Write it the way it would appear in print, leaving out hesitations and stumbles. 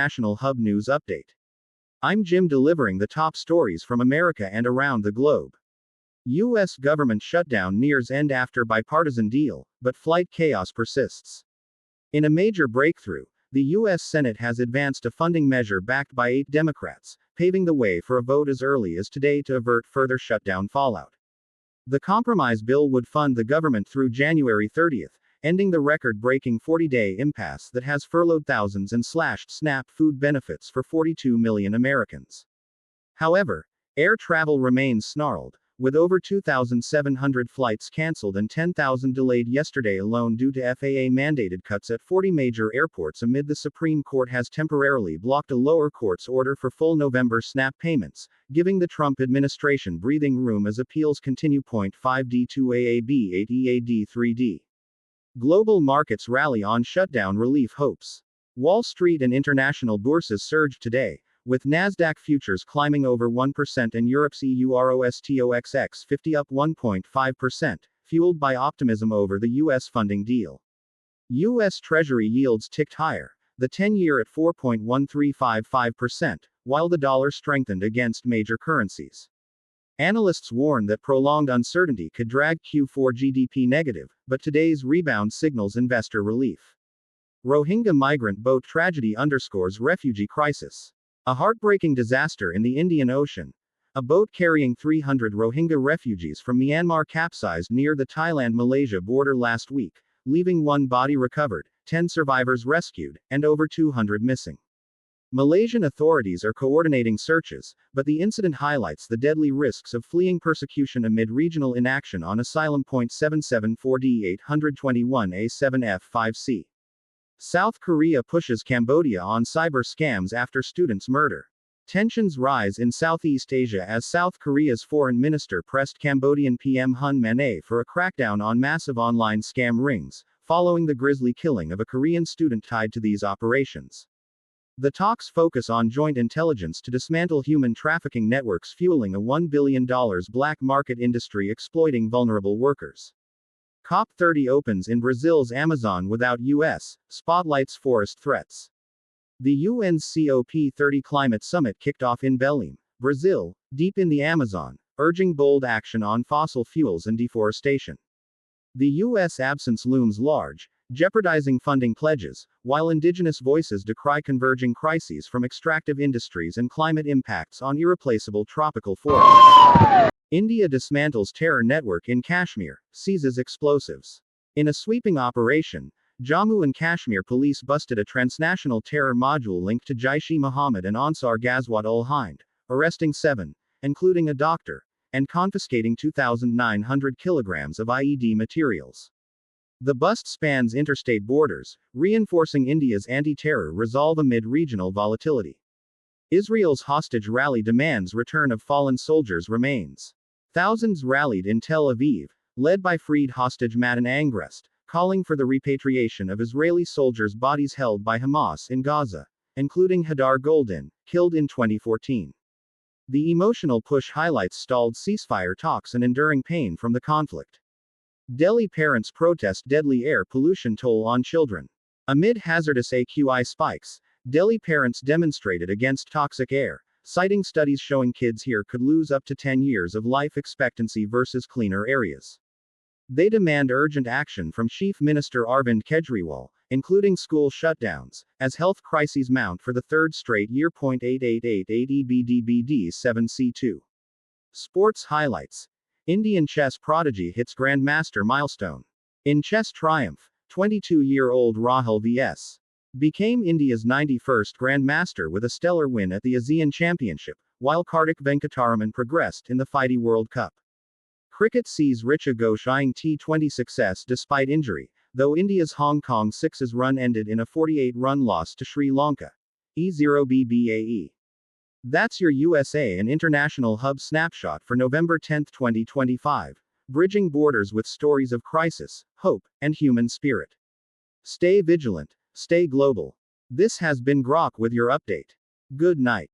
International Hub News Update. I'm Jim, delivering the top stories from America and around the globe. U.S. government shutdown nears end after bipartisan deal, but flight chaos persists. In a major breakthrough, the U.S. Senate has advanced a funding measure backed by 8 Democrats, paving the way for a vote as early as today to avert further shutdown fallout. The compromise bill would fund the government through January 30th, ending the record-breaking 40-day impasse that has furloughed thousands and slashed SNAP food benefits for 42 million Americans. However, air travel remains snarled, with over 2,700 flights canceled and 10,000 delayed yesterday alone due to FAA-mandated cuts at 40 major airports amid the Supreme Court has temporarily blocked a lower court's order for full November SNAP payments, giving the Trump administration breathing room as appeals continue. 5D2 AAB 8 EAD 3D. Global markets rally on shutdown relief hopes. Wall Street and international bourses surged today, with Nasdaq futures climbing over 1% and Europe's EUROSTOXX 50 up 1.5%, fueled by optimism over the U.S. funding deal. U.S. Treasury yields ticked higher, the 10-year at 4.1355%, while the dollar strengthened against major currencies. Analysts warn that prolonged uncertainty could drag Q4 GDP negative, but today's rebound signals investor relief. Rohingya migrant boat tragedy underscores refugee crisis. A heartbreaking disaster in the Indian Ocean. A boat carrying 300 Rohingya refugees from Myanmar capsized near the Thailand-Malaysia border last week, leaving 1 body recovered, 10 survivors rescued, and over 200 missing. Malaysian authorities are coordinating searches, but the incident highlights the deadly risks of fleeing persecution amid regional inaction on asylum. 774D 821A7F5C. South Korea pushes Cambodia on cyber scams after students' murder. Tensions rise in Southeast Asia as South Korea's foreign minister pressed Cambodian PM Hun Manet for a crackdown on massive online scam rings, following the grisly killing of a Korean student tied to these operations. The talks focus on joint intelligence to dismantle human trafficking networks fueling a $1 billion black market industry exploiting vulnerable workers. COP30 opens in Brazil's Amazon without U.S. spotlights forest threats. The UN's COP30 climate summit kicked off in Belém, Brazil, deep in the Amazon, urging bold action on fossil fuels and deforestation. The U.S. absence looms large, jeopardizing funding pledges, while indigenous voices decry converging crises from extractive industries and climate impacts on irreplaceable tropical forests. India dismantles terror network in Kashmir, seizes explosives. In a sweeping operation, Jammu and Kashmir police busted a transnational terror module linked to Jaish-e-Mohammed and Ansar Ghazwat ul Hind, arresting 7, including a doctor, and confiscating 2,900 kilograms of IED materials. The bust spans interstate borders, reinforcing India's anti-terror resolve amid regional volatility. Israel's hostage rally demands return of fallen soldiers' remains. Thousands rallied in Tel Aviv, led by freed hostage Matan Angrest, calling for the repatriation of Israeli soldiers' bodies held by Hamas in Gaza, including Hadar Goldin, killed in 2014. The emotional push highlights stalled ceasefire talks and enduring pain from the conflict. Delhi parents protest deadly air pollution toll on children. Amid hazardous AQI spikes, Delhi parents demonstrated against toxic air, citing studies showing kids here could lose up to 10 years of life expectancy versus cleaner areas. They demand urgent action from Chief Minister Arvind Kejriwal, including school shutdowns, as health crises mount for the third straight year. 8888 EBDBD 7C2. Sports highlights. Indian chess prodigy hits Grandmaster milestone. In chess triumph, 22-year-old Rahul V.S. became India's 91st Grandmaster with a stellar win at the ASEAN Championship, while Kartik Venkataraman progressed in the FIDE World Cup. Cricket sees Richa Ghosh eyeing T20 success despite injury, though India's Hong Kong Sixes run ended in a 48-run loss to Sri Lanka. E0BBAE. That's your USA and International Hub snapshot for November 10, 2025. Bridging borders with stories of crisis, hope, and human spirit. Stay vigilant, stay global. This has been Grok with your update. Good night.